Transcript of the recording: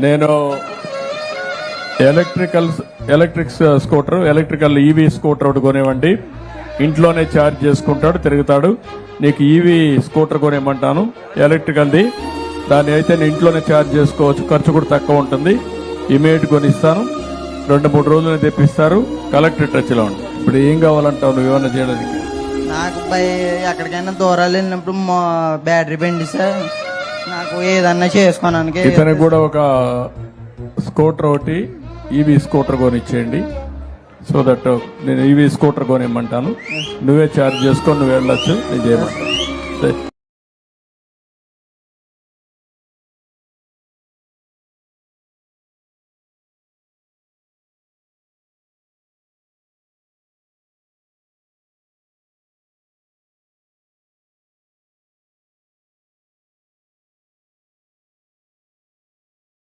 నేను electric scooter, electrical EV scooter ఒకటి కొనేవండి. ఇంట్లోనే ఛార్జ్ చేసుకుంటాడు, తిరుగుతాడు. నీకు ఈవీ స్కూటర్ కొనేమంటాను, ఎలక్ట్రికల్ది. దాన్ని అయితే నేను ఇంట్లోనే ఛార్జ్ చేసుకోవచ్చు, ఖర్చు కూడా తక్కువ ఉంటుంది. ఇమీడియట్ కొనిస్తాను, 2-3 రోజులు తెప్పిస్తారు. కలెక్టర్ టచ్లో ఉంది. ఇప్పుడు ఏం కావాలంటావు నువ్వు ఏమన్నా చేయడానికి? నాకు ఎక్కడికైనా దూరాలు వెళ్ళినప్పుడు మా బ్యాటరీ బండి సార్, నాకు ఏదన్నా చేసుకోవడానికి. ఇతనికి కూడా ఒక స్కూటర్ ఒకటి, ఈవీ స్కూటర్ కొనిచ్చేయండి. సో దట్ నేను ఈవీ స్కూటర్ కొనిమ్మంటాను, నువ్వే ఛార్జ్ చేసుకొని నువ్వు వెళ్ళొచ్చు. నేను చేయమంటాను.